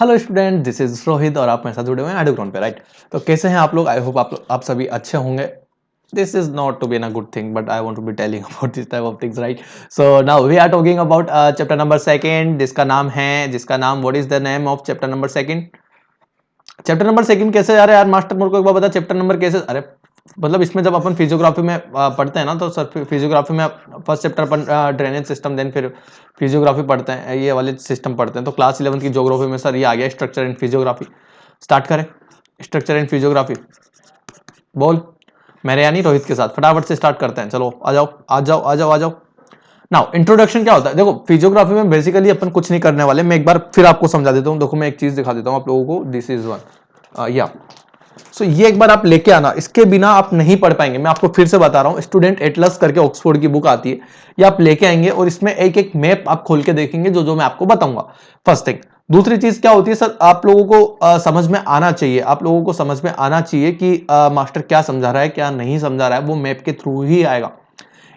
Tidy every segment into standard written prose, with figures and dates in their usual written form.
Hello student, this is Rohit और आप मेरे साथ जुड़े हुए हैं एडुग्राउंड पे, राइट। तो कैसे हैं आप लोग? आई होप आप सभी अच्छे होंगे। This is not to be a good thing, but I want to be telling about this type of things, right. So now we are talking about chapter number second, जिसका नाम what is the name of chapter number second. Chapter number second कैसे जा रहे हैं यार master? मेरे को एक बार बता, चैप्टर नंबर कैसे? अरे मतलब इसमें जब अपन फिजियोग्राफी में पढ़ते हैं ना, तो सर फिजियोग्राफी में फर्स्ट चैप्टर अपन ड्रेनेज सिस्टम, देन फिर फिजियोग्राफी पढ़ते हैं, ये वाले सिस्टम पढ़ते हैं। तो क्लास 11 की ज्योग्राफी में सर ये आ गया स्ट्रक्चर एंड फिजियोग्राफी। स्टार्ट करें स्ट्रक्चर एंड फिजियोग्राफी। बोल मेरे यानी रोहित के साथ फटाफट से स्टार्ट करते हैं। चलो आ जाओ आ जाओ आ जाओ आ जाओ। नाउ इंट्रोडक्शन क्या होता है? देखो फिजियोग्राफी में बेसिकली अपन कुछ नहीं करने वाले, मैं एक बार फिर आपको समझा देता हूँ। देखो मैं एक चीज दिखा देता हूँ आप लोगों को, दिस इज वन या सो ये एक बार आप लेके आना, इसके बिना आप नहीं पढ़ पाएंगे। मैं आपको फिर से बता रहा हूं, स्टूडेंट एटलस करके ऑक्सफोर्ड की बुक आती है, ये आप लेके आएंगे और इसमें एक एक मैप आप खोल के देखेंगे जो जो मैं आपको बताऊंगा। First thing. दूसरी चीज क्या होती है सर, आप लोगों को समझ में आना चाहिए, आप लोगों को समझ में आना चाहिए कि मास्टर क्या समझा रहा है क्या नहीं समझा रहा है, वो मैप के थ्रू ही आएगा।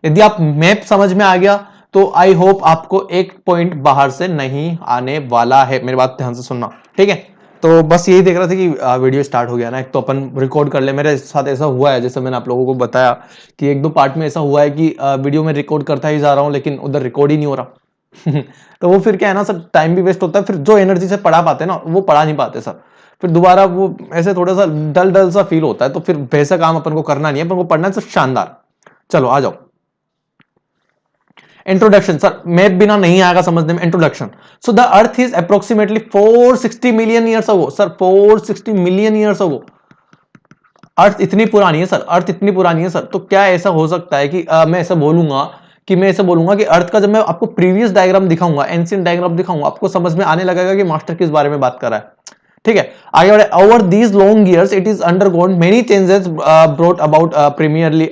यदि आप मैप समझ में आ गया तो आई होप आपको एक पॉइंट बाहर से नहीं आने वाला है। मेरी बात ध्यान से सुनना, ठीक है। तो बस यही देख रहा था कि वीडियो स्टार्ट हो गया ना, एक तो अपन रिकॉर्ड कर ले। मेरे साथ ऐसा हुआ है, जैसे मैंने आप लोगों को बताया कि एक दो पार्ट में ऐसा हुआ है कि वीडियो में रिकॉर्ड करता ही जा रहा हूं लेकिन उधर रिकॉर्ड ही नहीं हो रहा। तो वो फिर क्या है ना सर, टाइम भी वेस्ट होता है, फिर जो एनर्जी से पढ़ा पाते हैं ना वो पढ़ा नहीं पाते सर। फिर दोबारा वो ऐसे थोड़ा सा डल डल सा फील होता है, तो फिर वैसा काम अपन को करना नहीं है, अपन को पढ़ना है तो शानदार। चलो आ जाओ। इंट्रोडक्शन सर, मैप बिना नहीं आएगा समझने में। Introduction. So the earth is approximately 460 million years ago. Sir 460 million years ago. Earth इतनी पुरानी है सर, अर्थ इतनी पुरानी है सर। तो क्या ऐसा हो सकता है कि मैं ऐसा बोलूंगा कि अर्थ का जब मैं आपको प्रीवियस डायग्राम दिखाऊंगा, एंशिएंट डायग्राम दिखाऊंगा, आपको समझ में आने लगेगा कि मास्टर किस बारे में बात कर रहा है, ठीक है। आगे बढ़े। Over these long years it is undergone many changes brought about primarily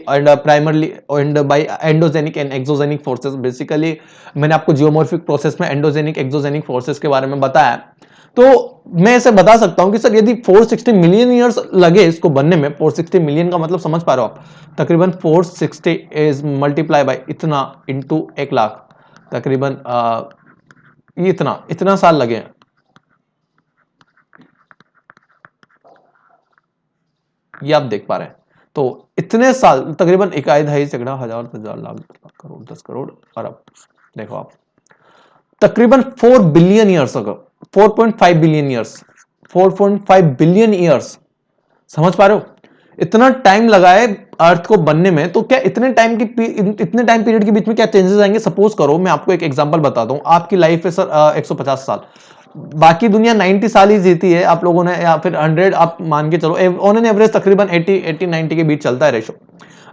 and by endogenic and exogenic forces. Basically मैंने आपको जियोमॉर्फिक प्रोसेस में एंडोजेनिक एक्सोजेनिक फोर्सेस के बारे में बताया। तो मैं ऐसे बता सकता हूं कि सर यदि 460 मिलियन ईयर्स लगे इसको बनने में, 460 मिलियन का मतलब समझ पा रहे हो आप, तकरीबन 460 इज मल्टीप्लाई बाय इतना इंटू 1 लाख, तकरीबन इतना इतना साल लगे हैं। ये आप देख पा रहे हैं। तो इतने साल, तकरीबन इकाई दहाई सैकड़ा हजार हजार लाख करोड़ 10 करोड़ अरब, देखो आप, तकरीबन 4 बिलियन ईयर्स अगर 4.5 बिलियन ईयर्स, 4.5 बिलियन ईयर्स, समझ पा रहे हो? इतना टाइम लगा है अर्थ को बनने में। तो क्या इतने टाइम पीरियड के बीच में क्या चेंजेस आएंगे? सपोज करो मैं आपको एक एग्जांपल बताता हूं, आपकी लाइफ है सर 150 साल, बाकी दुनिया 90 साल ही जीती है, आप लोगों ने या फिर 100 आप मान के चलो, ऑन एन एवरेज तकरीबन 80-90 के बीच चलता है रेशो।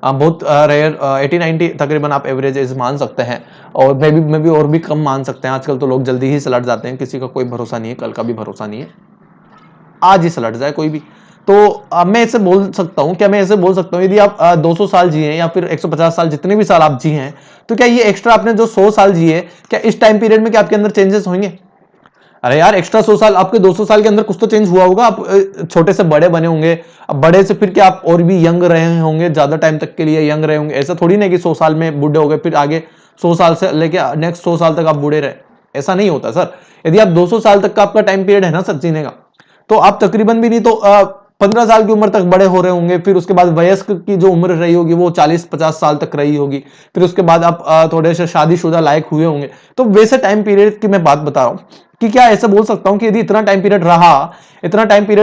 बहुत रेयर 80-90 तकरीबन आप एवरेज एज मान सकते हैं, और मे भी और भी कम मान सकते हैं। आजकल तो लोग जल्दी ही सलट जाते हैं, किसी का कोई भरोसा नहीं है, कल का भी भरोसा नहीं है, आज ही सलट जाए कोई भी। तो मैं ऐसे बोल सकता हूं, क्या मैं ऐसे बोल सकता हूं, यदि आप 200 साल जिए या फिर 150 साल, जितने भी साल आप जिए हैं, तो क्या ये एक्स्ट्रा आपने जो 100 साल जिए, क्या इस टाइम पीरियड में क्या आपके अंदर चेंजेस होंगे? अरे यार एक्स्ट्रा 100 साल, आपके 200 साल के अंदर कुछ तो चेंज हुआ होगा, आप छोटे से बड़े बने होंगे। अब बड़े से फिर क्या आप और भी यंग रहे होंगे, ज्यादा टाइम तक के लिए यंग रहे होंगे। ऐसा थोड़ी ना कि 100 साल में बूढ़े हो गए फिर आगे 100 साल से लेके नेक्स्ट 100 साल तक आप बूढ़े रहे, ऐसा नहीं होता सर। यदि आप 200 साल तक का आपका टाइम पीरियड है ना सर जीने का, तो आप तकरीबन भी नहीं तो 15 साल की उम्र तक बड़े हो रहे होंगे। फिर उसके बाद वयस्क की जो उम्र रही होगी वो 40-50 साल तक रही होगी। फिर उसके बाद आप थोड़े से शादीशुदा लायक हुए होंगे। तो वैसे टाइम पीरियड की मैं बात बता रहा हूं कि क्या ऐसा बोल सकता हूं कि यदि इतना टाइम पीरियड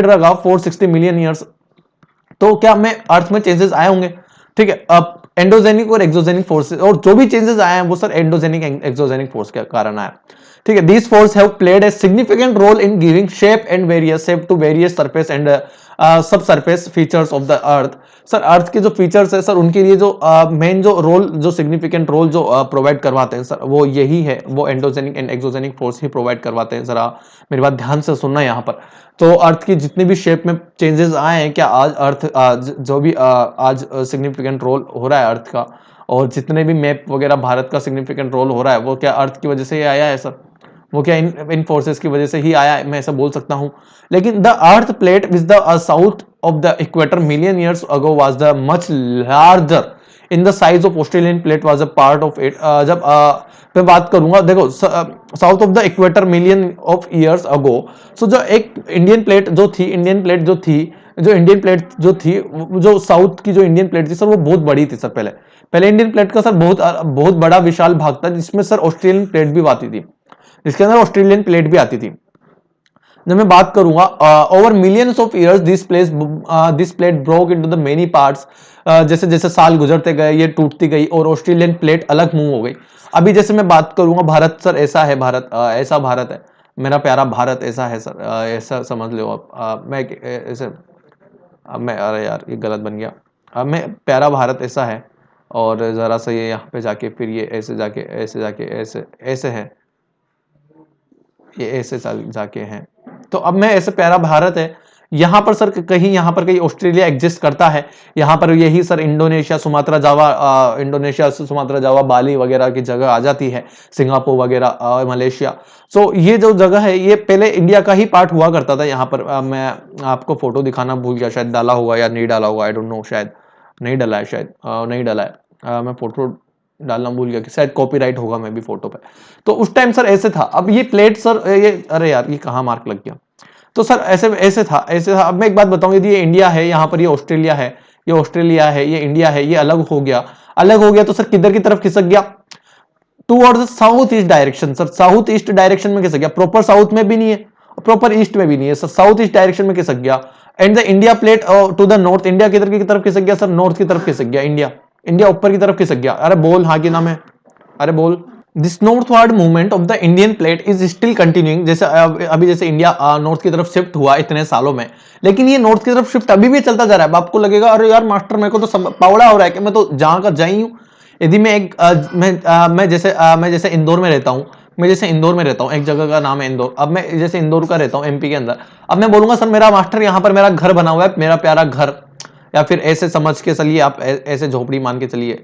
रहा 460 मिलियन ईयर्स, तो क्या मैं अर्थ में चेंजेस आए होंगे? ठीक है। अब एंडोजेनिक और एक्सोजेनिक फोर्सेस, और जो भी चेंजेस आए हैं वो सर एंडोजेनिक एक्सोजेनिक फोर्स के कारण आया, ठीक है। These force have played a significant role in giving shape to various surface and sub surface features of the earth. Sir earth के जो फीचर्स है सर, उनके लिए जो मेन जो रोल, जो सिग्निफिकेंट रोल जो प्रोवाइड करवाते हैं सर, वो यही है, वो endogenic and exogenic force he provide करवाते हैं। जरा मेरी बात ध्यान से सुनना यहाँ पर। तो अर्थ की जितनी भी शेप में चेंजेस आए हैं, क्या आज जो भी आज सिग्निफिकेंट रोल हो रहा है अर्थ का, और जितने भी मैप वगैरह भारत का सिग्निफिकेंट रोल हो रहा है, वो क्या अर्थ की वजह से ही आया है सर? वो क्या इन फोर्सेस की वजह से ही आया है? मैं ऐसा बोल सकता हूं। लेकिन the earth plate with the south of the equator million years ago was the much larger in the size of Australian plate was a part of it. जब मैं बात करूंगा, देखो south of the equator million of years ago, so जो एक Indian plate जो थी, जो साउथ की जो इंडियन प्लेट थी सर, वो बहुत बड़ी थी सर। पहले इंडियन प्लेट का सर बहुत बड़ा विशाल भाग था, जिसमें सर ऑस्ट्रेलियन प्लेट भी आती थी, जिसके अंदर ऑस्ट्रेलियन प्लेट भी आती थी। जब मैं बात करूंगा over millions of years this plate broke into the many parts, जैसे जैसे साल गुजरते गए ये टूटती गई और ऑस्ट्रेलियन प्लेट अलग मूव हो गई। अभी जैसे मैं बात करूंगा, भारत सर ऐसा है, ऐसा भारत है, मेरा प्यारा भारत ऐसा है सर, ऐसा समझ लो आप। मैं ऐसे मैं, अरे यार ये गलत बन गया। अब मैं प्यारा भारत ऐसा है, और जरा सा ये यहाँ पे जाके फिर ये ऐसे जाके ऐसे ऐसे है, ये ऐसे जाके हैं। तो अब मैं ऐसे प्यारा भारत है, यहां पर सर कहीं यहाँ पर कहीं ऑस्ट्रेलिया एग्जिस्ट करता है, यहाँ पर यही सर इंडोनेशिया सुमात्रा जावा बाली वगैरह की जगह आ जाती है, सिंगापुर वगैरह, मलेशिया। सो ये जो जगह है ये पहले इंडिया का ही पार्ट हुआ करता था। यहाँ पर मैं आपको फोटो दिखाना भूल गया, शायद डाला हुआ या नहीं डाला हुआ, आई डोंट नो, शायद नहीं डाला है, शायद नहीं डाला है, मैं फोटो डालना भूल गया कि शायद कॉपीराइट होगा मैं भी फोटो पे। तो उस टाइम सर ऐसे था। अब ये प्लेट सर ये, अरे यार ये कहाँ मार्क लग गया। तो सर ऐसे था। अब मैं एक बात बताऊं, यदि ये इंडिया है, यहाँ पर ये ऑस्ट्रेलिया है, ये इंडिया है, ये अलग हो गया तो सर किधर की तरफ खिसक गया, towards the south east direction. Sir south east direction में खिसक गया, प्रॉपर साउथ में भी नहीं है, प्रॉपर ईस्ट में भी नहीं है सर, साउथ ईस्ट डायरेक्शन में खिसक गया। And the India plate to the north, India किधर की तरफ खिसक गया सर, नॉर्थ की तरफ खिसक गया, इंडिया ऊपर की तरफ खिसक गया। अरे बोल, हाँ की नाम है, अरे बोल। This northward movement of the Indian plate is still continuing. जैसे अभी जैसे इंडिया नॉर्थ की तरफ शिफ्ट हुआ इतने सालों में, लेकिन ये नॉर्थ की तरफ शिफ्ट अभी भी चलता जा रहा है। आपको लगेगा अरे यार मास्टर मेरे को तो पावड़ा हो रहा है कि मैं तो जहां का जाई हूं। यदि मैं एक मैं जैसे इंदौर में रहता हूं, एक जगह का नाम है इंदौर। अब मैं जैसे इंदौर का रहता हूं एमपी के अंदर, अब मैं बोलूंगा सर मेरा मास्टर यहाँ पर मेरा घर बना हुआ है, मेरा प्यारा घर, या फिर ऐसे समझ के चलिए आप, ऐसे झोपड़ी मान के चलिए,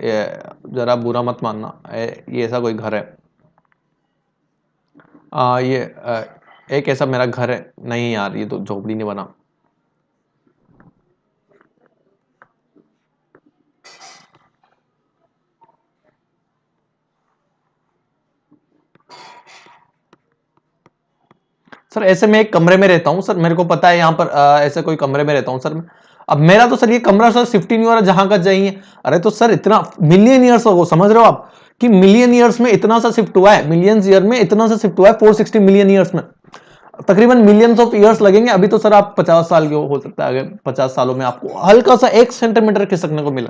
जरा बुरा मत मानना, ये ऐसा कोई घर है, ये एक ऐसा मेरा घर है, नहीं यार ये तो झोपड़ी नहीं बना। सर ऐसे मैं एक कमरे में रहता हूं सर, मेरे को पता है यहाँ पर ऐसे कोई कमरे में रहता हूं सर मैं। अब मेरा तो सर ये कमरा सर शिफ्ट ही नहीं हो रहा जहां का चाहिए। अरे तो सर इतना मिलियन ईयर्स हो, समझ रहे हो आप कि मिलियन ईयर्स में इतना सा शिफ्ट हुआ है, मिलियंस ईयर में इतना सा शिफ्ट हुआ है, 460 मिलियन ईयर्स में तकरीबन मिलियंस ऑफ ईयर्स लगेंगे। अभी तो सर आप 50 साल के हो सकता है, 50 सालों में आपको हल्का सा 1 सेंटीमीटर खिसकने को मिला,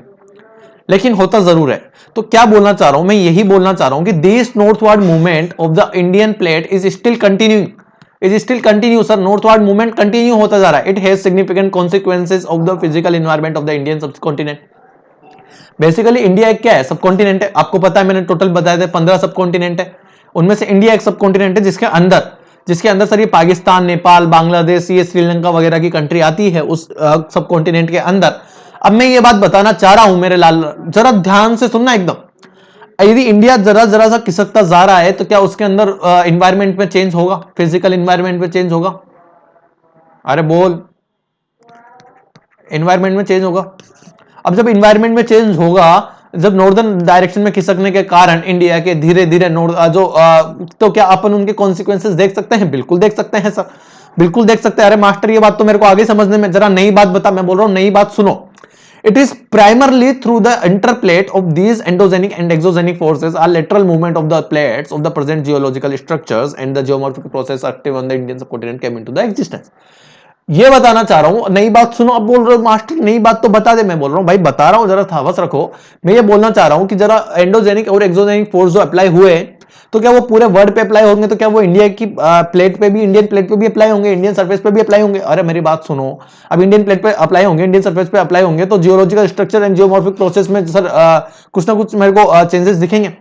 लेकिन होता जरूर है। तो क्या बोलना चाह रहा हूं मैं, यही बोलना चाह रहा हूं कि this northward movement of the Indian plate is still continue sir, northward movement continue होता जा रहा है। It has significant consequences of the physical environment of the Indian subcontinent. Basically India एक क्या है, सबकॉन्टिनेंट है। आपको पता है मैंने टोटल बताया था 15 सबकॉन्टिनेंट है, उनमें से इंडिया एक सबकॉन्टिनेंट है, जिसके अंदर सर ये पाकिस्तान, नेपाल, बांग्लादेश, ये श्रीलंका वगैरह की कंट्री आती है उस सबकॉन्टिनेंट के अंदर। अब मैं ये बात बताना चाह रहा हूं मेरे लाल, जरा ध्यान से सुनना एकदम। यदि इंडिया जरा सा खिसकता जा रहा है तो क्या उसके अंदर एनवायरनमेंट में चेंज होगा, फिजिकल एनवायरनमेंट में चेंज होगा, अरे बोल, एनवायरनमेंट में चेंज होगा। अब जब एनवायरनमेंट में चेंज होगा, जब नॉर्दर्न डायरेक्शन में खिसकने के कारण इंडिया के धीरे धीरे तो क्या अपन उनके कॉन्सिक्वेंसेस देख सकते हैं? बिल्कुल देख सकते हैं सर, बिल्कुल देख सकते हैं। अरे मास्टर ये बात तो मेरे को आगे समझने में, जरा नई बात बता, मैं बोल रहा हूं नई बात सुनो। It is primarily through the interplay of these endogenic and exogenic forces, or lateral movement of the plates of the present geological structures and the geomorphic process active on the Indian subcontinent came into the existence. ये बताना चाह रहा हूं, नई बात सुनो। अब बोल रहे हो मास्टर नई बात तो बता दे, मैं बोल रहा हूं भाई बता रहा हूं, जरा थावस रखो। मैं ये बोलना चाह रहा हूं कि जरा एंडोजेनिक और एक्सोजेनिक फोर्स जो अप्लाई हुए, तो क्या वो पूरे वर्ल्ड पे अप्लाई होंगे? तो क्या वो इंडिया की प्लेट पे भी, इंडियन प्लेट पे भी अप्लाई होंगे, इंडियन सरफेस पे भी अप्लाई होंगे? अरे मेरी बात सुनो, अब इंडियन प्लेट पे अप्लाई होंगे, इंडियन सरफेस पे अप्लाई होंगे, तो geological structure and geomorphic process में सर कुछ ना कुछ मेरे को चेंजेस दिखेंगे।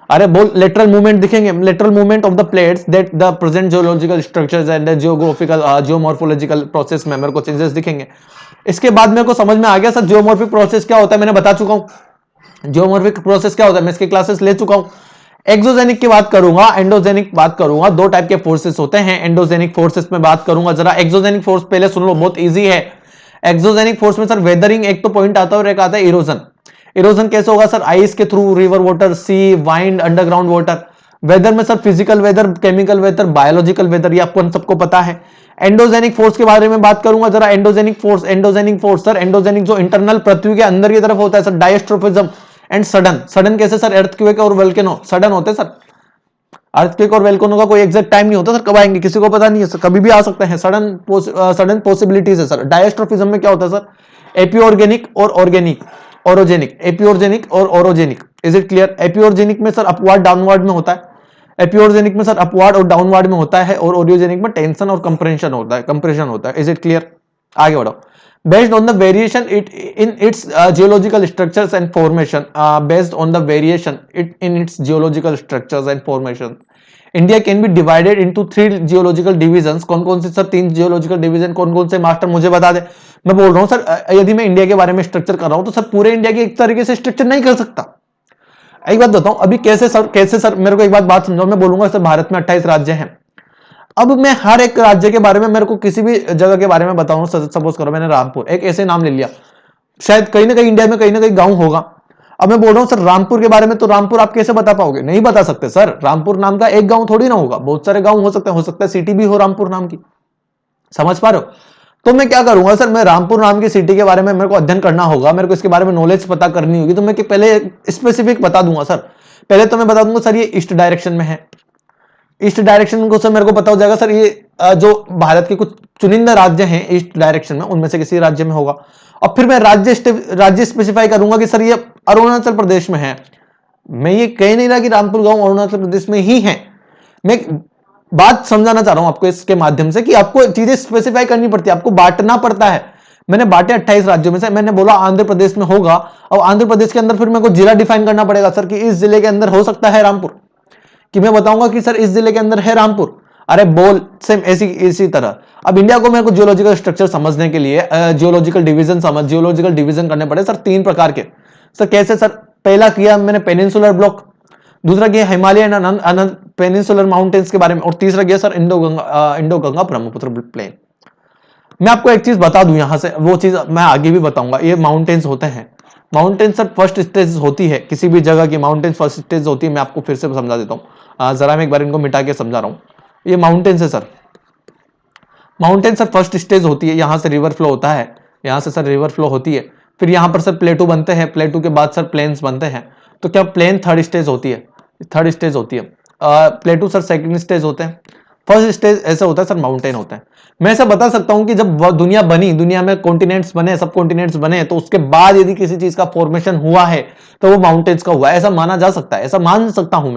अरे बोल, लेटरल मूवमेंट दिखेंगे, lateral movement of the plates that the present geological structures and the geographical geomorphological process में मेरे को चेंजेस दिखेंगे। इसके बाद मेरे को समझ में आ गया सर जियोमॉर्फिक प्रोसेस क्या होता है, मैंने बता चुका हूं जियोमॉर्फिक प्रोसेस क्या होता है, मैं इसकी क्लासेस ले चुका हूं। एक्सोजेनिक की बात करूंगा, एंडोजेनिक बात करूंगा। दो टाइप के फोर्सेस होते हैं एंडोजेनिक फोर्सेस में बात करूंगा। जरा एक्सोजेनिक फोर्स पहले सुन लो, बहुत इजी है। एक्सोजेनिक फोर्स में सर वेदरिंग एक तो पॉइंट आता है और एक आता है इरोजन। इरोजन कैसे होगा सर? आइस के through, river water, sea, wind, underground water. Weather में sir physical weather, chemical weather, biological weather, ये आपको सबको पता है। एंडोजेनिक फोर्स के बारे में बात करूंगा जरा। एंडोजेनिक फोर्स सर, एंडोजेनिक जो इंटरनल पृथ्वी के अंदर की तरफ होता है सर, डायस्ट्रोफिज्म एंड सडन कैसे सर? अर्थक्वेक और वोल्केनो सडन होते हैं सर। अर्थक्वेक और वोल्केनो का कोई एग्जैक्ट टाइम नहीं होता सर, कब आएंगे किसी को पता नहीं है सर, कभी भी आ सकते हैं। सडन पॉसिबिलिटीज है सर। डायस्ट्रोफिज्म में क्या होता है सर? एपिऑर्गेनिक और ऑर्गेनिक, ओरोजेनिक, एपिऑर्गेनिक और orogenic. Is it clear? Epeirogenic में सर अपवर्ड डाउनवर्ड में होता है, एपिऑर्गेनिक में सर अपवर्ड और डाउनवर्ड में होता है, और ओरियोजेनिक में टेंशन और कंप्रेशन होता है। Is it clear? आगे बढ़ो। Based on the variation in its geological structures and formation, India can be divided into 3 geological divisions. कौन कौन से सर 3 geological division कौन कौन से? मास्टर मुझे बता दे। मैं बोल रहा हूं सर, यदि मैं इंडिया के बारे में स्ट्रक्चर कर रहा हूं तो सर पूरे इंडिया की एक तरीके से स्ट्रक्चर नहीं कर सकता। एक बात बताऊं, अभी कैसे सर मेरे को एक बात समझाओ। मैं बोलूंगा सर भारत में 28 राज्य हैं। अब मैं हर एक राज्य के बारे में, मेरे को किसी भी जगह के बारे में बताऊं, सपोज करो मैंने रामपुर एक ऐसे नाम ले लिया, शायद कहीं ना कहीं इंडिया में कहीं ना कहीं गांव होगा। अब मैं बोल रहा हूं सर रामपुर के बारे में, तो रामपुर आप कैसे बता पाओगे? नहीं बता सकते सर। रामपुर नाम का एक गांव थोड़ी ना होगा, बहुत सारे गांव हो सकते हैं सिटी भी हो रामपुर नाम की। समझ पा रहे हो? तो मैं क्या करूंगा सर, मैं रामपुर नाम की सिटी के बारे में मेरे को अध्ययन करना होगा, मेरे को इसके बारे में नॉलेज पता करनी होगी, तो मैं पहले स्पेसिफिक बता दूंगा सर। पहले तो मैं बता दूंगा सर ये ईस्ट डायरेक्शन में है। ईस्ट डायरेक्शन को सर मेरे को पता हो जाएगा सर, ये जो भारत के कुछ चुनिंदा राज्य हैं ईस्ट डायरेक्शन में, उनमें से किसी राज्य में होगा। और फिर मैं राज्य स्पेसिफाई करूंगा कि सर ये अरुणाचल प्रदेश में है। मैं ये कह नहीं रहा कि रामपुर गांव अरुणाचल प्रदेश में ही है, मैं बात समझाना चाह रहा हूं आपको इसके माध्यम से कि आपको चीजें स्पेसिफाई करनी पड़ती है, आपको बांटना पड़ता है। मैंने बांटे 28 राज्यों में से, मैंने बोला आंध्र प्रदेश में होगा, और आंध्र प्रदेश के अंदर फिर मेरे को जिला डिफाइन करना पड़ेगा सर कि इस जिले के अंदर हो सकता है रामपुर, कि मैं बताऊंगा कि सर इस जिले के अंदर है रामपुर। अरे बोल सेम इसी तरह। अब इंडिया को मेरे को जियोलॉजिकल स्ट्रक्चर समझने के लिए जियोलॉजिकल डिवीजन करने पड़े सर 3 प्रकार के। सर कैसे सर? पहला किया मैंने पेनिनसुलर ब्लॉक, दूसरा किया हिमालयन पेनिनसुलर माउंटेन्स के बारे में, और तीसरा किया sir Indo Ganga Brahmaputra plain. मैं आपको एक चीज बता दूं यहां से, वो चीज मैं आगे भी बताऊंगा। ये माउंटेन्स होते हैं, माउंटेन सर फर्स्ट स्टेज होती है किसी भी जगह की, माउंटेन फर्स्ट स्टेज होती है। मैं आपको फिर से समझा देता हूं, जरा मैं एक बार इनको मिटा के समझा रहा हूं। ये माउंटेन है sir, mountain sir first stage होती है, यहां से रिवर फ्लो होता है, यहां से सर रिवर फ्लो होती है, फिर यहां पर सर प्लेटू बनते हैं, प्लेटू के बाद सर प्लेन्स बनते हैं। तो क्या प्लेन थर्ड स्टेज होती है? प्लेटू सर सेकंड स्टेज होते हैं, फर्स्ट स्टेज ऐसे होता है सर माउंटेन होते हैं। मैं ऐसा बता सकता हूं कि जब दुनिया बनी, दुनिया में कॉन्टिनेंट्स बने, सब कॉन्टिनेंट्स बने, तो उसके बाद यदि किसी चीज का फॉर्मेशन हुआ है तो वो माउंटेन्स का हुआ है, ऐसा माना जा सकता है, ऐसा मान सकता हूं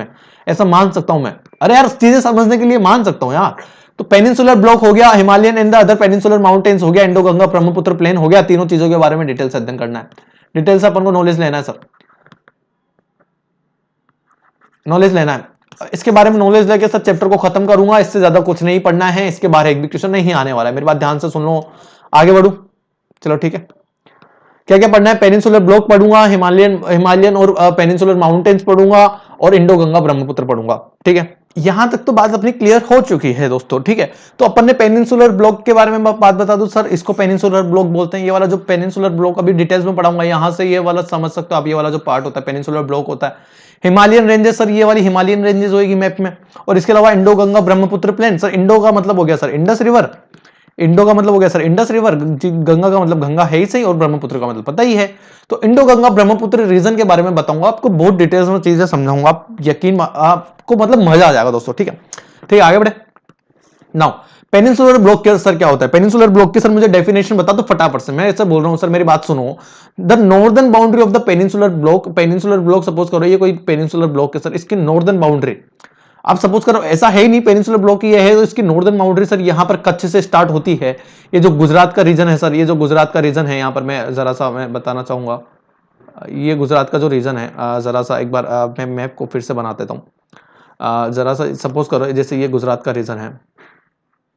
मैं। अरे यार चीजें समझने के लिए मान सकता हूं यार। तो पेनिनसुलर ब्लॉक हो गया, Himalayan and the other peninsular mountains हो गया, इंडो गंगा ब्रह्मपुत्र प्लेन हो गया। तीनों चीजों के बारे में डिटेल से अध्ययन करना है, डिटेल से अपन को नॉलेज लेना है सर, नॉलेज लेना है। इसके बारे में नॉलेज लेके सर चैप्टर को खत्म करूंगा, इससे ज्यादा कुछ नहीं पढ़ना है, इसके बारे एक भी क्वेश्चन नहीं आने वाला है। मेरी बात ध्यान से सुन लो, आगे बढ़ू, चलो ठीक है। क्या क्या पढ़ना है? पेनिनसुलर ब्लॉक पढ़ूंगा, हिमालयन और पेनिनसुलर माउंटेन्स पढ़ूंगा, और इंडो गंगा ब्रह्मपुत्र पढ़ूंगा। ठीक है, यहां तक तो बात अपनी क्लियर हो चुकी है दोस्तों। ठीक है, तो अपन ने पेनिनसुलर ब्लॉक के बारे में बात बता दूं सर, इसको पेनिनसुलर ब्लॉक बोलते हैं। ये वाला जो पेनिनसुलर ब्लॉक अभी डिटेल्स में पढ़ाऊंगा, यहां से ये वाला समझ सकते हो आप, ये वाला जो पार्ट होता है पेनिनसुलर ब्लॉक होता है। हिमालयन रेंजेस सर, ये वाली हिमालयन रेंजेस होगी मैप में, और इसके अलावा Indo Ganga Brahmaputra plain. Sir Indo का मतलब हो गया सर इंडस रिवर, इंडो का मतलब हो गया सर इंडस रिवर, गंगा का मतलब गंगा है ही सही, और ब्रह्मपुत्र का मतलब पता ही है। तो इंडो गंगा ब्रह्मपुत्र रीजन के बारे में बताऊंगा आपको, बहुत डिटेल्स में चीजें समझाऊंगा, आप यकीन, आपको मतलब मजा आ जाएगा दोस्तों। ठीक है, आगे बढ़े। नाउ पेनिनसुलर ब्लॉक के सर क्या होता है? पेनिनसुलर ब्लॉक की सर मुझे डेफिनेशन बता दो फटाफट से, मैं ऐसे बोल रहा हूं सर, मेरी बात सुनो। The northern boundary of the peninsular block suppose करो ये कोई पेनिनसुलर ब्लॉक है सर, इसकी नॉर्दर्न बाउंड्री आप सपोज करो, ऐसा है ही नहीं पेनिनसुलर ब्लॉक की है, तो इसकी नॉर्दर्न बाउंड्री सर यहां पर कच्छ से स्टार्ट होती है। ये जो गुजरात का रीजन है सर, ये जो गुजरात का रीजन है, यहां पर मैं जरा सा मैं बताना चाहूंगा, ये गुजरात का जो रीजन है, जरा सा एक बार मैं मैप को फिर से बना देता हूं। जरा सा सपोज करो जैसे ये गुजरात का रीजन है,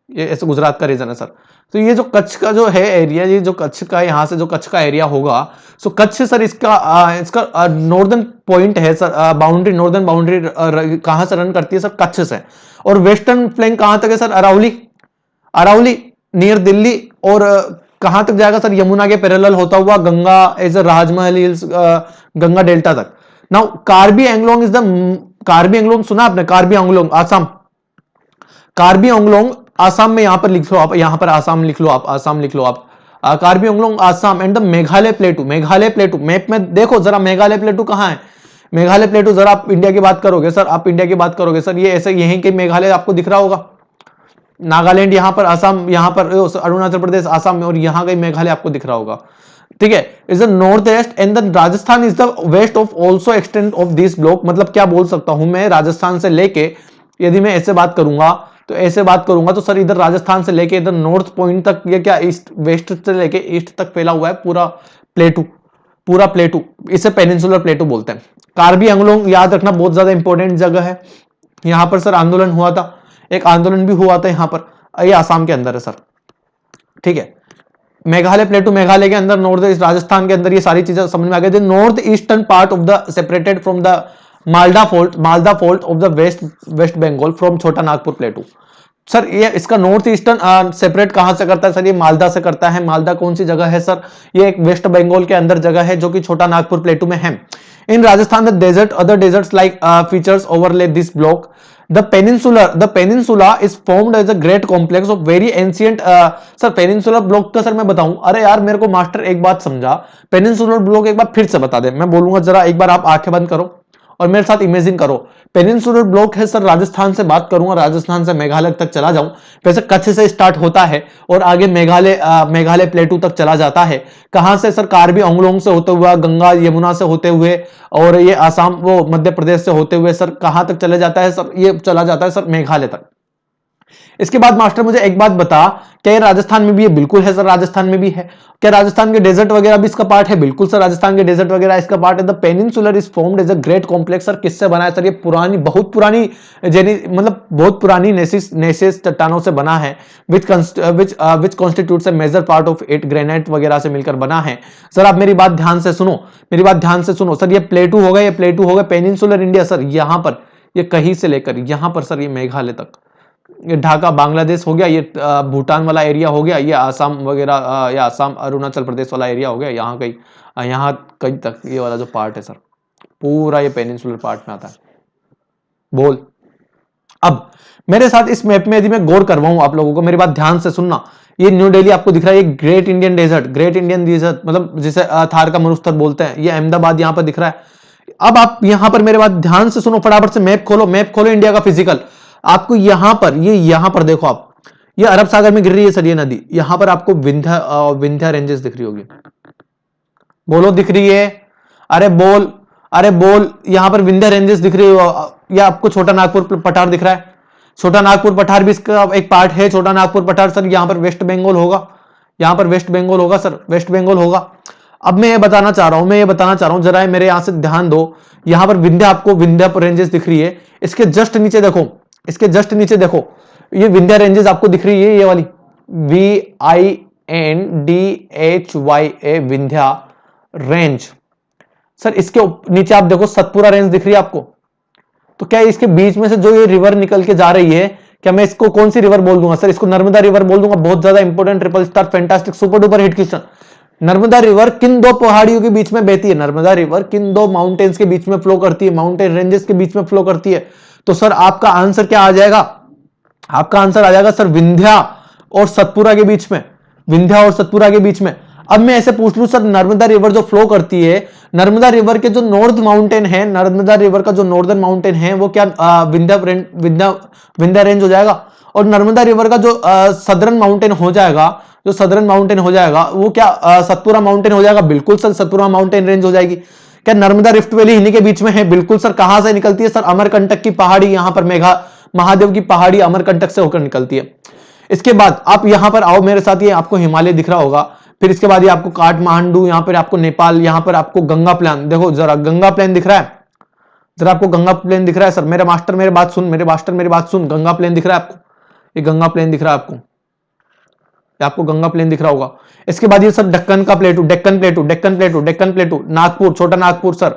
ये ऐसे गुजरात का रीजन है सर। तो ये जो कच्छ का जो है एरिया, ये जो कच्छ का यहां से जो कच्छ का एरिया होगा, सो कच्छ सर इसका नॉर्दर्न पॉइंट है सर, बाउंड्री, नॉर्दर्न बाउंड्री कहां से रन करती है सर? कच्छ से। और वेस्टर्न फ्लैंक कहां तक है सर? अरावली नियर दिल्ली, और कहां तक जाएगा सर? यमुना के पैरेलल होता हुआ गंगा एज राजमहल हिल्स, गंगा डेल्टा तक। Now Karbi Anglong is the, Karbi Anglong सुना आपने? कार्बी एंगलोंग आसाम, कार्बी एंगलोंग आसाम में, यहां पर लिख लो आप, यहां पर आसाम लिख लो आप, आसाम लिख लो आप, Karbi Anglong Assam and the Meghalaya प्लेटू, Meghalaya प्लेटू map में देखो जरा, मेघालय प्लेटू कहां है? मेघालय प्लेटू, जरा आप इंडिया की बात करोगे सर, आप इंडिया की बात करोगे सर, ये ऐसे यहीं के मेघालय आपको दिख रहा होगा, नागालैंड यहां पर, असम यहां पर, अरुणाचल प्रदेश आसाम में, और यहां का मेघालय आपको दिख रहा होगा, ठीक है। Is the north east and the Rajasthan is the west of also extend of this block. मतलब क्या बोल सकता हूं मैं, राजस्थान से लेके, यदि मैं ऐसे बात करूंगा तो ऐसे बात करूंगा तो सर इधर राजस्थान से लेके इधर नॉर्थ पॉइंट तक, ये क्या ईस्ट, वेस्ट से लेके ईस्ट तक फैला हुआ है पूरा प्लेटू, पूरा प्लेटू, इसे पेनिनसुलर प्लेटू बोलते हैं। कार्बी एंगलोंग याद रखना बहुत ज्यादा इंपॉर्टेंट जगह है। यहां पर सर आंदोलन हुआ था, एक आंदोलन भी हुआ था यहां पर, ये आसाम के अंदर है सर, ठीक है। मेघालय प्लेटू मेघालय के अंदर, नॉर्थ ईस्ट राजस्थान के अंदर, ये सारी चीजें समझ में आ गई। North eastern part of the separated from the Malda fault of the west Bengal from Chhota Nagpur प्लेटू। Sir ये इसका नॉर्थ ईस्टर्न सेपरेट कहां से करता है सर? ये मालदा से करता है। मालदा कौन सी जगह है सर? ये एक वेस्ट बंगाल के अंदर जगह है जो कि छोटा नागपुर प्लेटू में है। In Rajasthan the desert, other deserts like features overlay this block. The peninsula is formed as a great complex of very ancient, sir peninsular block का सर मैं बताऊं, अरे यार मेरे को मास्टर एक बात समझा, पेनिनसुलर ब्लॉक एक बार फिर से बता दे, मैं बोलूंगा जरा एक बार आप आंखें बंद करो और मेरे साथ इमेजिन करो। पेनिनसुलर ब्लॉक है सर, राजस्थान से बात करूंगा, राजस्थान से मेघालय तक चला जाऊं, वैसे कच्छ से स्टार्ट होता है और आगे मेघालय प्लेटू तक चला जाता है। कहां से सर? कार्बी एंगलोंग से होते हुए, गंगा यमुना से होते हुए, और ये आसाम, वो मध्य प्रदेश से होते हुए सर कहां तक चले जाता है सर? ये चला जाता है सर मेघालय तक। इसके बाद मास्टर मुझे एक बात बता, क्या ये राजस्थान में भी है? बिल्कुल है सर, राजस्थान में भी है। क्या राजस्थान के डेजर्ट वगैरह भी इसका पार्ट है? बिल्कुल सर, राजस्थान के डेजर्ट वगैरह इसका पार्ट है। The peninsular is formed as a great complex. Sir किससे बना है सर? ये पुरानी, बहुत पुरानी, मतलब बहुत पुरानी नेसिस चट्टानों से बना है, which constitutes a major part of it, granite वगैरह से मिलकर बना है। सर आप मेरी बात ध्यान से सुनो, मेरी बात ध्यान से सुनो सर, ये प्लेटू हो गए, ये प्लेटू हो गए, पेनिनसुलर इंडिया सर यहां पर, ये कहीं से लेकर यहां पर सर, ये मेघालय तक, ये ढाका बांग्लादेश हो गया, ये भूटान वाला एरिया हो गया, ये आसाम वगैरह, या आसाम अरुणाचल प्रदेश वाला एरिया हो गया, यहाँ कहीं तक ये वाला जो पार्ट है सर, पूरा ये पेनिनसुलर पार्ट में आता है। बोल अब मेरे साथ इस मैप में यदि मैं गौर करवाऊं आप लोगों को, मेरी बात ध्यान से सुनना, ये न्यू दिल्ली आपको दिख रहा है, ये ग्रेट इंडियन डेजर्ट, मतलब जिसे थार का मरुस्थल बोलते हैं, ये अहमदाबाद यहां पर दिख रहा है। अब आप यहां पर मेरे बात ध्यान से सुनो, फटाफट से मैप खोलो इंडिया का फिजिकल। आपको यहां पर देखो आप, ये अरब सागर में गिर रही है सर ये नदी, यहां पर आपको विंध्या रेंजेस दिख रही होगी, बोलो दिख रही है? अरे बोल, यहां पर विंध्या रेंजेस दिख रही हो, या आपको छोटा नागपुर पठार दिख रहा है? छोटा नागपुर पठार भी इसका एक पार्ट है, छोटा नागपुर पठार सर यहां पर वेस्ट बंगाल होगा, यहां पर वेस्ट बंगाल होगा सर, वेस्ट बंगाल होगा। अब मैं ये बताना चाह रहा हूं, जरा मेरे यहां से ध्यान दो, यहां पर आपको विंध्या रेंजेस दिख रही है, इसके जस्ट नीचे देखो, ये विंध्या रेंजेस आपको दिख रही है, ये वाली VINDHYA विंध्या रेंज। सर इसके नीचे आप देखो सतपुरा रेंज दिख रही है आपको। तो क्या इसके बीच में से जो ये रिवर निकल के जा रही है, क्या मैं इसको कौन सी रिवर बोल दूंगा सर? इसको नर्मदा रिवर बोल दूंगा। बहुत ज्यादा important, triple star, fantastic, super duper hit question. Narmada river किन दो पहाड़ियों के बीच में बहती है? नर्मदा रिवर किन दो माउंटेन्स के बीच में फ्लो करती है? माउंटेन रेंजेस के बीच में फ्लो करती है। तो सर आपका आंसर क्या आ जाएगा? आपका आंसर आ जाएगा सर विंध्या और सतपुरा के बीच में, विंध्या और सतपुरा के बीच में। अब मैं ऐसे पूछ लूं सर, नर्मदा रिवर जो फ्लो करती है, नर्मदा रिवर के जो नॉर्थ माउंटेन है, नर्मदा रिवर का जो नॉर्दर्न माउंटेन है वो क्या विंध्या रेंज हो जाएगा? और नर्मदा रिवर का जो सदर्न माउंटेन हो जाएगा, वो क्या सतपुरा माउंटेन हो जाएगा? बिल्कुल सर, सतपुरा माउंटेन रेंज हो जाएगी। क्या नर्मदा रिफ्ट वैली इन्हीं के बीच में है? बिल्कुल सर। कहां से निकलती है सर? अमरकंटक की पहाड़ी, यहां पर महादेव की पहाड़ी अमरकंटक से होकर निकलती है। इसके बाद आप यहां पर आओ मेरे साथ, ये आपको हिमालय दिख रहा होगा, फिर इसके बाद ये आपको काठमांडू, यहां पर आपको नेपाल, यहां पर आपको गंगा प्लेन, देखो जरा गंगा प्लेन दिख रहा है, जरा आपको गंगा प्लेन दिख रहा है सर? मेरे मास्टर मेरी बात सुन, गंगा प्लेन दिख रहा है आपको? ये गंगा प्लेन दिख रहा है आपको गंगा प्लेन दिख रहा होगा। इसके बाद ये सर डेक्कन प्लेटू, नागपुर, छोटा नागपुर सर,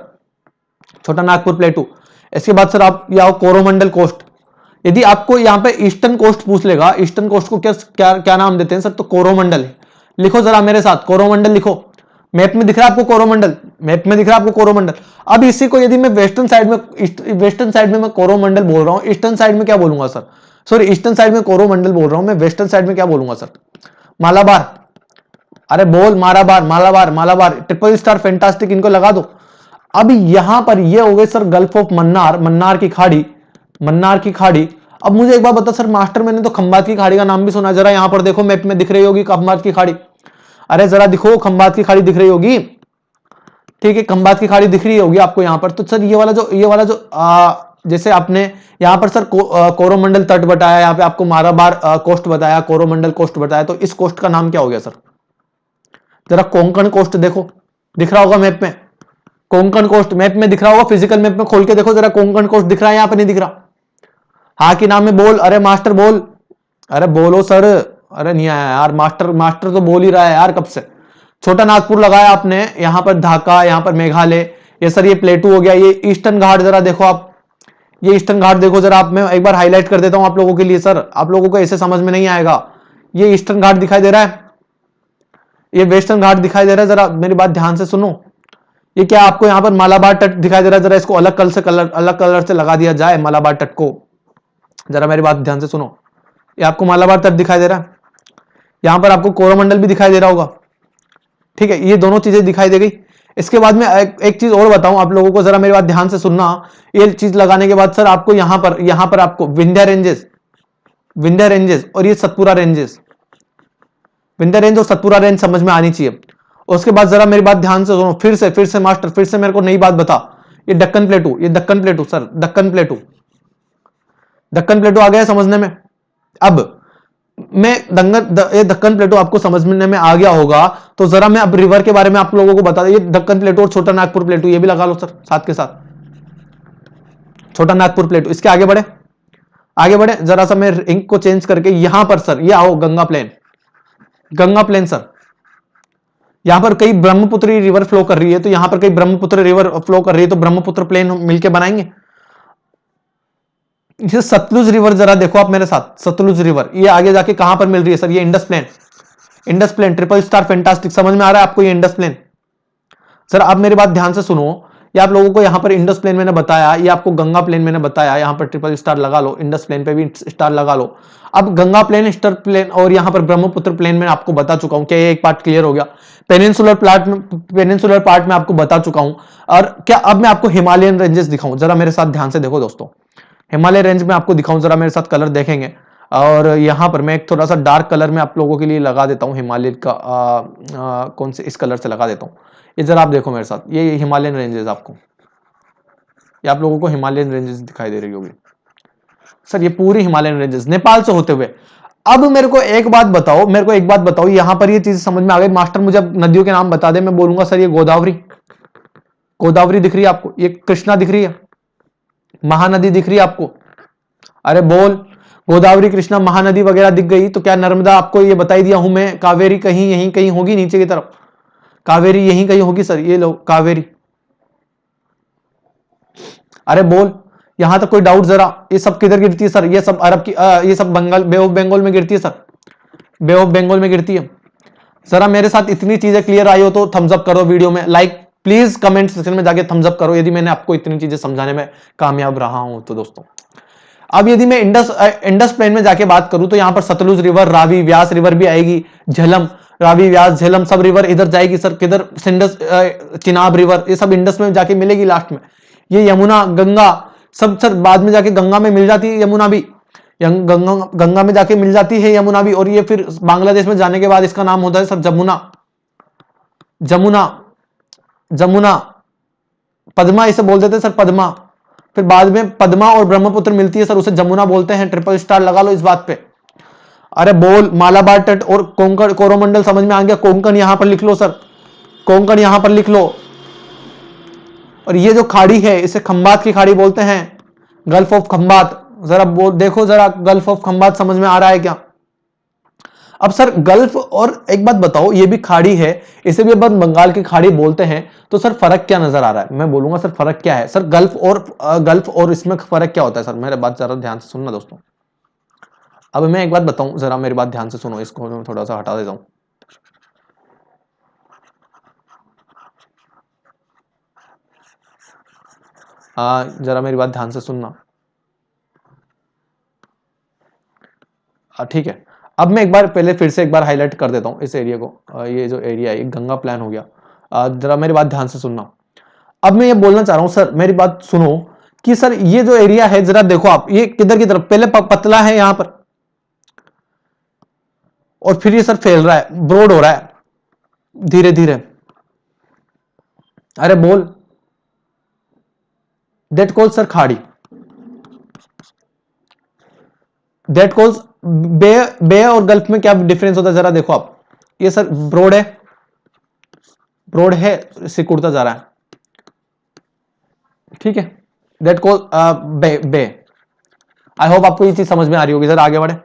छोटा नागपुर प्लेटू। इसके बाद सर आप यहाँ कोरोमंडल कोस्ट। यदि आपको यहाँ पे ईस्टर्न कोस्ट पूछ लेगा, ईस्टर्न कोस्ट को क्या नाम देते हैं सर? तो कोरोमंडल है। लिखो जरा मेरे साथ, कोरोमंडल लिखो। मैप में दिख रहा है आपको कोरोमंडल, मैप में दिख रहा है आपको कोरोमंडल। अब इसी को यदि मैं वेस्टर्न साइड में मैं कोरोमंडल बोल रहा हूं, ईस्टर्न साइड में क्या बोलूंगा सर? सॉरी, ईस्टर्न साइड में कोरोमंडल बोल रहा हूं मैं, वेस्टर्न साइड में क्या बोलूंगा सर? मालाबार। अरे बोल, Malabar Malabar Malabar, triple star fantastic, इनको लगा दो। अब यहां पर ये हो गए sir gulf of Mannar, Mannar की खाड़ी, मन्नार की खाड़ी। अब मुझे एक बात बता सर मास्टर, मैंने तो खंबात की खाड़ी का नाम भी सुना, जरा यहां पर देखो मैप में दिख रही होगी खंबात की खाड़ी। अरे जरा दिखो, खंबात की खाड़ी दिख रही होगी, ठीक है, खंबात की खाड़ी दिख रही होगी आपको यहां पर। तो सर ये वाला जो जैसे आपने यहां पर सर कोरोमंडल तट बताया, यहां पे आपको मालाबार कोस्ट बताया, कोरोमंडल कोस्ट बताया, तो इस कोस्ट का नाम क्या हो गया सर? जरा कोंकण कोस्ट देखो, दिख रहा होगा मैप में, कोंकण कोस्ट मैप में दिख रहा होगा, फिजिकल मैप में खोल के देखो जरा, कोंकण कोस्ट दिख रहा है? यहां पर नहीं दिख रहा। हाँ कि नाम में बोल, अरे मास्टर बोल, अरे बोलो सर। अरे नहीं आया यार, मास्टर मास्टर तो बोल ही रहा है यार कब से। छोटा नागपुर लगाया आपने, यहां पर ढाका, यहां पर मेघालय, ये सर ये प्लेटू हो गया, ये ईस्टर्न घाट जरा देखो आप, ये ईस्टर्न घाट देखो जरा आप, मैं एक बार हाईलाइट कर देता हूं आप लोगों के लिए सर, आप लोगों को ऐसे समझ में नहीं आएगा। ये ईस्टर्न घाट दिखाई दे रहा है, ये वेस्टर्न घाट दिखाई दे रहा है, जरा मेरी बात ध्यान से सुनो। ये क्या आपको यहां पर मालाबार तट दिखाई दे रहा है? जरा इसको अलग कलर से लगा दिया जाए मालाबार तट को, जरा मेरी बात ध्यान से सुनो। ये आपको मालाबार तट दिखाई दे रहा है, यहां पर आपको कोरोमंडल भी दिखाई दे रहा होगा, ठीक है, ये दोनों चीजें दिखाई दे गई। इसके बाद में एक चीज और बताऊं आप लोगों को, जरा मेरी बात ध्यान से सुनना। ये चीज लगाने के बाद सर आपको यहां पर आपको विंध्या रेंजेस और ये सतपुरा रेंजेस, विंध्या रेंज और सतपुरा रेंज समझ में आनी चाहिए। उसके बाद जरा मेरी बात ध्यान से सुनो, फिर से मास्टर, फिर से मेरे को नई बात बता। ये दक्कन प्लेटू, ये Deccan plateau sir, Deccan plateau, Deccan plateau आ गया समझने में? अब मैं ये दक्कन प्लेटू आपको समझने में आ गया होगा, तो जरा मैं अब रिवर के बारे में आप लोगों को बता दूं। ये दक्कन प्लेटू और छोटा नागपुर प्लेटू ये भी लगा लो सर साथ के साथ, छोटा नागपुर प्लेटू। इसके आगे बढ़े, आगे बढ़े जरा सा, मैं इंक को चेंज करके यहां पर सर ये आओ, Ganga plain, Ganga plain sir, यहां पर कई ब्रह्मपुत्र रिवर फ्लो कर रही है, तो यहां पर कई ब्रह्मपुत्र रिवर फ्लो कर रही है, तो ब्रह्मपुत्र प्लेन मिलकर बनाएंगे। ये सतलुज रिवर जरा देखो आप मेरे साथ, सतलुज रिवर ये आगे जाके कहां पर मिल रही है सर? ये Indus plain, Indus plain, triple star fantastic, समझ में आ रहा है आपको ये इंडस प्लेन? सर आप मेरी बात ध्यान से सुनो, ये आप लोगों को यहां पर इंडस प्लेन मैंने बताया, ये आपको गंगा प्लेन मैंने बताया, यहां पर ट्रिपल स्टार लगा लो, इंडस प्लेन पे भी स्टार लगा लो। अब गंगा प्लेन, स्टार प्लेन और यहां पर ब्रह्मपुत्र प्लेन में आपको बता चुका हूं, क्या ये एक पार्ट क्लियर हो गया? पेनिनसुलर पार्ट में आपको बता चुका हूं। और क्या अब मैं आपको हिमालयन रेंजेस दिखाऊं? जरा मेरे साथ ध्यान से देखो दोस्तों, हिमालय रेंज में आपको दिखाऊं, जरा मेरे साथ कलर देखेंगे। और यहां पर मैं एक थोड़ा सा डार्क कलर में आप लोगों के लिए लगा देता हूं, हिमालय का कौन से, इस कलर से लगा देता हूं। ये जरा आप देखो मेरे साथ, ये हिमालयन रेंजेस आपको, ये आप लोगों को हिमालयन रेंजेस दिखाई दे रही होगी सर, ये पूरी हिमालयन रेंजेस नेपाल से होते हुए। अब मेरे को एक बात बताओ, मेरे को एक बात बताओ, यहां पर ये चीज समझ में आ गई मास्टर? मुझे अब नदियों के नाम बता दे, मैं बोलूंगा सर ये गोदावरी, गोदावरी दिख रही है आपको, ये कृष्णा दिख रही है, महानदी दिख रही है आपको? अरे बोल, गोदावरी कृष्णा महानदी वगैरह दिख गई, तो क्या नर्मदा आपको ये बता ही दिया हूं मैं, कावेरी कहीं यहीं कहीं होगी नीचे की तरफ, कावेरी यहीं कहीं होगी सर, ये लो कावेरी। अरे बोल, यहां तक कोई डाउट जरा? ये सब किधर गिरती है सर? ये सब अरब की ये सब बंगाल, बे ऑफ बंगाल में गिरती है सर, बे ऑफ बंगाल में गिरती है। जरा मेरे साथ इतनी चीजें क्लियर आई हो तो थम्स अप करो वीडियो में, लाइक प्लीज कमेंट सेक्शन में जाके थम्स अप करो यदि मैंने आपको इतनी चीजें समझाने में कामयाब रहा हूं तो दोस्तों। अब यदि मैं इंडस प्लेन में जाके बात करूं, तो यहां पर सतलुज रिवर, रावी व्यास रिवर भी आएगी, झेलम, रावी व्यास झेलम सब रिवर इधर जाएगी सर, किधर? सिंडस, चिनाब रिवर, ये सब इंडस में जाके मिलेगी लास्ट में। ये यमुना, गंगा सब सर बाद में जाके गंगा में मिल जाती है, यमुना भी गंगा में जाके मिल जाती है यमुना भी, और ये फिर बांग्लादेश में जाने के बाद इसका नाम होता है सर जमुना, जमुना, जमुना, पद्मा इसे बोल देते हैं सर, पद्मा। फिर बाद में पद्मा और ब्रह्मपुत्र मिलती है सर, उसे जमुना बोलते हैं। ट्रिपल स्टार लगा लो इस बात पे। अरे बोल, मालाबार तट और कोंकण, कोरोमंडल समझ में आ गया? कोंकण यहां पर लिख लो सर, कोंकण यहां पर लिख लो। और ये जो खाड़ी है इसे खंबात की खाड़ी बोलते हैं, गल्फ ऑफ खंबात। जरा देखो जरा, गल्फ ऑफ खंबात समझ में आ रहा है क्या? अब सर गल्फ, और एक बात बताओ, ये भी खाड़ी है, इसे भी अपन बंगाल की खाड़ी बोलते हैं, तो सर फर्क क्या नजर आ रहा है? मैं बोलूंगा सर फर्क क्या है सर, गल्फ और इसमें फर्क क्या होता है सर? मेरे बात जरा ध्यान से सुनना दोस्तों। अब मैं एक बात बताऊं, जरा मेरी बात ध्यान से सुनो, इसको मैं थोड़ा सा हटा देता हूं। जरा मेरी बात ध्यान से सुनना। ठीक है, अब मैं एक बार पहले फिर से एक बार हाईलाइट कर देता हूं इस एरिया को। ये जो एरिया है गंगा प्लान हो गया। जरा मेरी बात ध्यान से सुनना। अब मैं ये बोलना चाह रहा हूं सर, मेरी बात सुनो कि सर ये जो एरिया है जरा देखो आप, ये किधर की तरफ, पहले पतला है यहां पर और फिर ये सर फैल रहा है, ब्रॉड हो रहा है धीरे धीरे। अरे बोल, दैट कॉल्स सर खाड़ी, दैट कॉल्स बे। बे और गल्फ में क्या डिफरेंस होता है जरा देखो आप। ये सर ब्रॉड है, ब्रॉड है, सिकुड़ता जा रहा है, ठीक है। That call bay bay. I hope आपको ये चीज समझ में आ रही होगी। सर आगे बढ़े,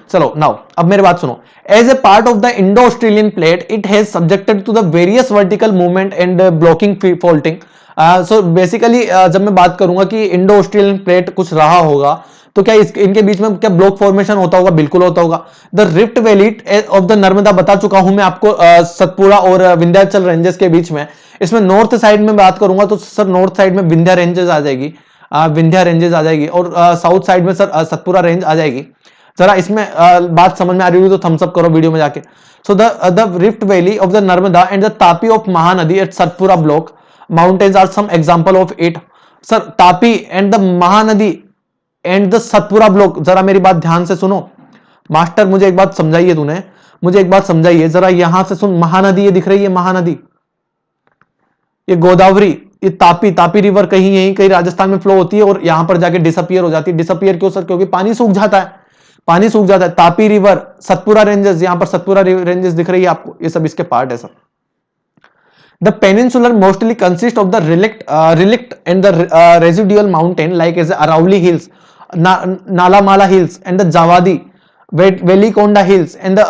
चलो नाउ अब मेरी बात सुनो। As a part of the Indo Australian plate it has subjected to the various vertical movement and blocking faulting. So basically जब मैं बात करूंगा कि इंडो ऑस्ट्रेलियन प्लेट कुछ रहा होगा तो क्या इनके बीच में क्या ब्लॉक फॉर्मेशन होता होगा? बिल्कुल होता होगा। The rift valley of the Narmada बता चुका हूं मैं आपको, सतपुड़ा और विंध्याचल रेंजेस के बीच में। इसमें नॉर्थ साइड में बात करूंगा तो सर नॉर्थ साइड में विंध्या रेंजेस आ जाएगी, विंध्या रेंजेस आ जाएगी, और साउथ साइड में सर सतपुड़ा रेंज आ जाएगी। जरा इसमें बात समझ में आ रही होगी तो थम्स अप करो वीडियो में जाके। So the rift valley of the Narmada and the Tapi of Mahanadi at Satpura block mountains are some example of it. Sir Tapi and the Mahanadi and the Satpura block, जरा मेरी बात ध्यान से सुनो मास्टर, मुझे एक बात समझाइए, तूने मुझे एक बात समझाइए जरा, यहां से सुन। महानदी ये दिख रही है, महानदी, ये गोदावरी, ये तापी, तापी रिवर कहीं यहीं कहीं राजस्थान में फ्लो होती है और यहां पर जाके डिसअपियर हो जाती है। डिसअपियर क्यों सर? क्योंकि पानी सूख जाता है, पानी सूख जाता है। तापी रिवर, सतपुरा रेंजेस, यहां पर सतपुरा रेंजेस दिख रही है आपको, ये सब इसके पार्ट है sir. The peninsular mostly consists of the relict and the residual mountain like as Arauli Hills, Nalamala Hills, and the Javadi, Velikonda Hills, and the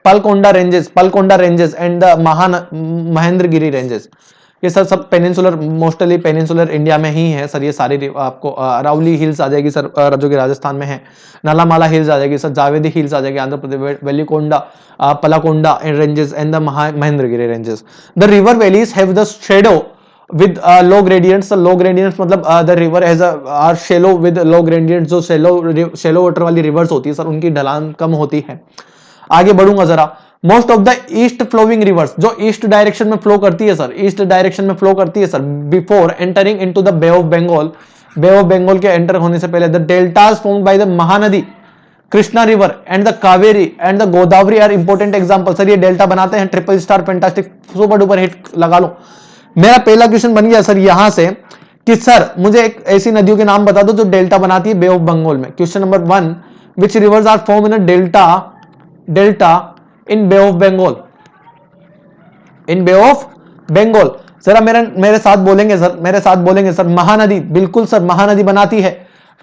Palkonda ranges, and the Mahendragiri ranges. ये sir सब peninsular, mostly peninsular India में ही है sir. ये सारी आपको Aravalli hills आ जाएगी sir, जो कि राजस्थान में है। नालामाला हिल्स आ जाएगी सर, जावेदी हिल्स आ जाएगी Andhra Pradesh, Velikonda, Palakonda ranges and the Mahendragiri ranges. The river valleys have the shadow with low gradients. Low gradients मतलब the river has are shallow with low gradients. जो शेलो वाटर वाली रिवर्स होती है सर उनकी ढलान कम होती है। आगे बढ़ूंगा जरा। Most of the east flowing rivers, जो ईस्ट डायरेक्शन में फ्लो करती है सर, ईस्ट डायरेक्शन में फ्लो करती है sir, before entering into the bay of Bengal, bay of Bengal के एंटर होने से पहले, the deltas formed by the Mahanadi, Krishna river and the Kaveri and the Godavari are important example. Sir ये डेल्टा बनाते हैं, triple star, fantastic, super duper hit लगा लो। मेरा पहला क्वेश्चन बन गया सर यहां से कि सर मुझे एक ऐसी नदियों के नाम बता दो जो डेल्टा बनाती है बे ऑफ बंगाल में। Question number 1, which rivers are form in a delta in bay of Bengal, in bay of Bengal. जरा मेरे साथ बोलेंगे सर, मेरे साथ बोलेंगे सर। महानदी, बिल्कुल सर महानदी बनाती है।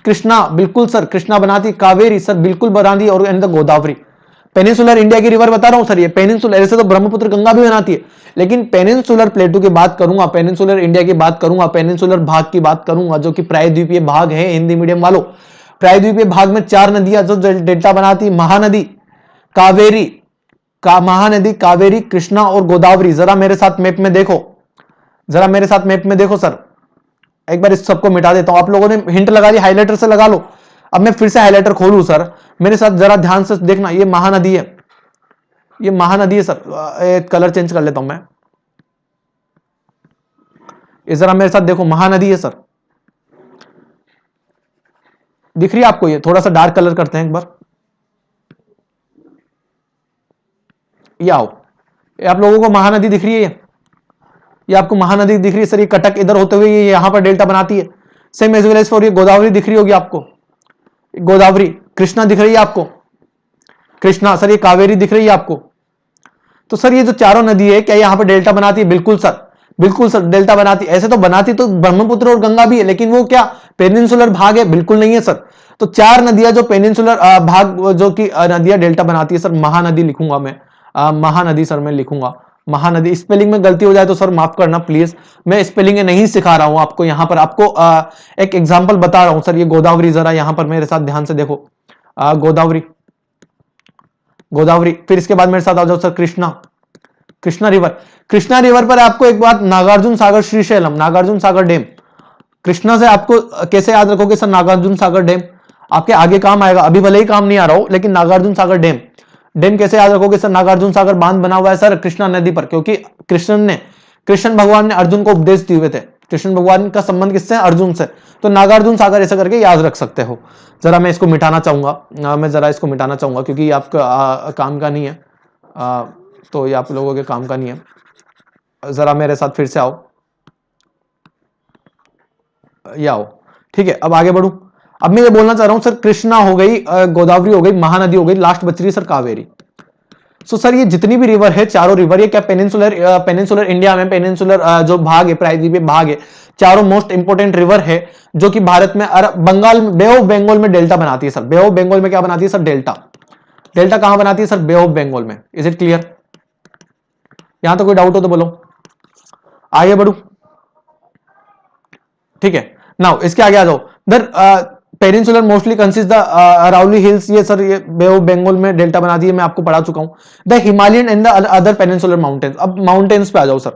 कृष्णा, बिल्कुल सर कृष्णा बनाती है। कावेरी सर बिल्कुल बनाती है, और and the Godavari. Peninsular India की रिवर बता रहा हूं सर, ये पेनिनसुलर, ऐसे तो ब्रह्मपुत्र गंगा भी बनाती है, लेकिन पेनिनसुलर प्लेटू की बात करूंगा, पेनिनसुलर इंडिया की बात करूंगा, पेनिनसुलर भाग की बात करूंगा, जो कि प्रायद्वीपीय भाग है हिंदी मीडियम वालों। प्रायद्वीपीय भाग में 4 नदियां जो डेल्टा बनाती है, महानदी, कावेरी, महानदी, कावेरी, कृष्णा और गोदावरी। जरा मेरे साथ मैप में देखो, जरा मेरे साथ मैप में देखो सर। एक बार इस सबको मिटा देता हूं, आप लोगों ने हिंट लगा दी, हाइलाइटर से लगा लो। अब मैं फिर से हाइलाइटर खोलूं सर, मेरे साथ जरा ध्यान से देखना। ये महानदी है, ये महानदी है सर। कलर चेंज कर लेता हूं मैं, ये जरा मेरे साथ देखो, महानदी है सर, दिख रही है आपको? ये थोड़ा सा डार्क कलर करते हैं एक बार, ये आओ, ये आप लोगों को महानदी दिख रही है? ये आपको महानदी दिख रही है सर? ये कटक इधर होते हुए ये यहां पर डेल्टा बनाती है। Same as well as for ये गोदावरी दिख रही होगी आपको, गोदावरी। कृष्णा दिख रही है आपको, कृष्णा सर। ये कावेरी दिख रही है आपको। तो सर ये जो चारों नदी है क्या यहां पर डेल्टा बनाती है? बिल्कुल सर, बिल्कुल सर डेल्टा बनाती। ऐसे तो बनाती तो ब्रह्मपुत्र और गंगा भी है, लेकिन वो क्या पेनिनसुलर भाग है? बिल्कुल नहीं है सर। तो 4 नदियां जो पेनिनसुलर भाग जो कि नदियां डेल्टा बनाती है सर, महानदी लिखूंगा मैं, महानदी सर मैं लिखूंगा महानदी। स्पेलिंग में गलती हो जाए तो सर माफ करना प्लीज, मैं स्पेलिंग नहीं सिखा रहा हूं आपको, यहां पर आपको एक एग्जांपल बता रहा हूं सर। ये गोदावरी, जरा यहां पर मेरे साथ ध्यान से देखो, गोदावरी, गोदावरी। फिर इसके बाद मेरे साथ आ जाओ sir, Krishna, Krishna river. Krishna river पर आपको एक बात, नागार्जुन सागर श्रीशैलम, नागार्जुन सागर डैम, कृष्णा से आपको कैसे याद रखोगे सर? नागार्जुन सागर डैम आपके आगे काम आएगा, अभी भले ही काम नहीं आ रहा हो, लेकिन नागार्जुन सागर डैम, डैम कैसे याद रखोगे सर? नागार्जुन सागर बांध बना हुआ है सर कृष्णा नदी पर, क्योंकि कृष्ण भगवान ने अर्जुन को उपदेश दिए हुए थे। कृष्ण भगवान का संबंध किससे? अर्जुन से। तो नागार्जुन सागर ऐसा करके याद रख सकते हो। जरा मैं इसको मिटाना चाहूंगा, मैं जरा इसको मिटाना चाहूंगा, क्योंकि ये आपका काम का नहीं है, तो ये आप लोगों के काम का नहीं है। जरा मेरे साथ फिर से आओ, ये आओ, ठीक है। अब आगे बढ़ू। अब मैं ये बोलना चाह रहा हूं सर, कृष्णा हो गई, गोदावरी हो गई, महानदी हो गई, लास्ट बच रही है सर कावेरी। सो सर ये जितनी भी रिवर है, चारों रिवर, ये क्या पेनिनसुलर इंडिया में, पेनिनसुलर जो भाग है, प्रायद्वीपीय भाग है, चारों मोस्ट इंपोर्टेंट रिवर है जो कि भारत में बंगाल, बे ऑफ बंगाल में डेल्टा बनाती है सर। बे ऑफ बंगाल में क्या बनाती है सर? डेल्टा। डेल्टा कहां बनाती है सर? बे ऑफ बंगाल में। Is it clear? यहां तो कोई डाउट हो तो बोलो, आगे बढ़ू, ठीक है। नाउ इसके आगे आ जाओ। The peninsular mostly consist the Aravalli hills, ये सर ये बे ऑफ बंगाल में डेल्टा बनाती है, मैं आपको पढ़ा चुका हूं। The Himalayan and the other peninsular mountains. अब माउंटेन्स पे आ जाओ सर।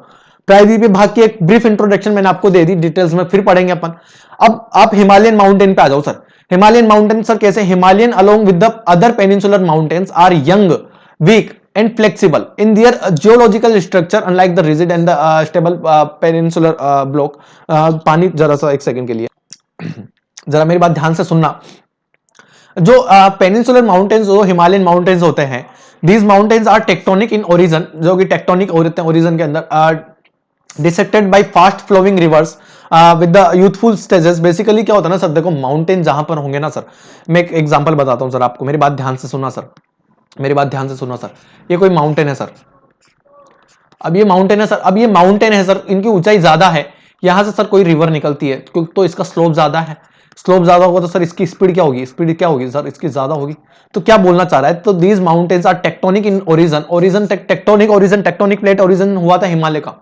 प्रायद्वीपीय भाग की एक ब्रीफ इंट्रोडक्शन मैंने आपको दे दी, डिटेल्स में फिर पढ़ेंगे अपन। अब आप हिमालयन माउंटेन पे आ जाओ सर। हिमालयन माउंटेन सर कैसे? Himalayan along with the other peninsular mountains are young, weak and flexible in their geological structure unlike the rigid and the stable peninsular block। पानी जरा सा एक सेकंड के लिए जरा मेरी बात ध्यान से सुनना। जो पेनिनसुलर माउंटेन्स, जो हिमालयन माउंटेन्स होते हैं, these mountains are tectonic in origin, जो कि टेक्टोनिक होते हैं ओरिजिन के अंदर, dissected by fast flowing rivers with the youthful stages. Basically क्या होता है ना सर, देखो माउंटेन जहां पर होंगे ना सर, मैं एक एग्जांपल बताता हूं सर आपको, मेरी बात ध्यान से सुनना सर, मेरी बात ध्यान से सुनना सर। ये कोई माउंटेन है सर, अब ये माउंटेन है सर, अब ये माउंटेन है सर, इनकी ऊंचाई ज्यादा है, यहां से सर कोई रिवर निकलती है, क्योंकि तो इसका स्लोप ज्यादा है। स्लोप ज्यादा होगा तो सर इसकी स्पीड क्या होगी? स्पीड क्या होगी सर? इसकी ज्यादा होगी। तो क्या बोलना चाह रहा है? तो these mountains are tectonic in origin, origin tectonic, origin tectonic plate origin हुआ था हिमालय का।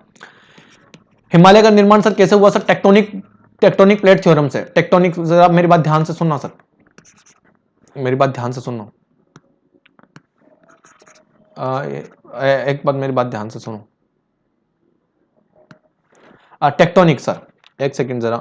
हिमालय का निर्माण सर कैसे हुआ सर? टेक्टोनिक प्लेट थ्योरम से। टेक्टोनिक, जरा मेरी बात ध्यान से सुनना सर, मेरी बात ध्यान से सुनना, एक बात मेरी बात ध्यान से सुनो। टेक्टोनिक सर, एक सेकंड जरा,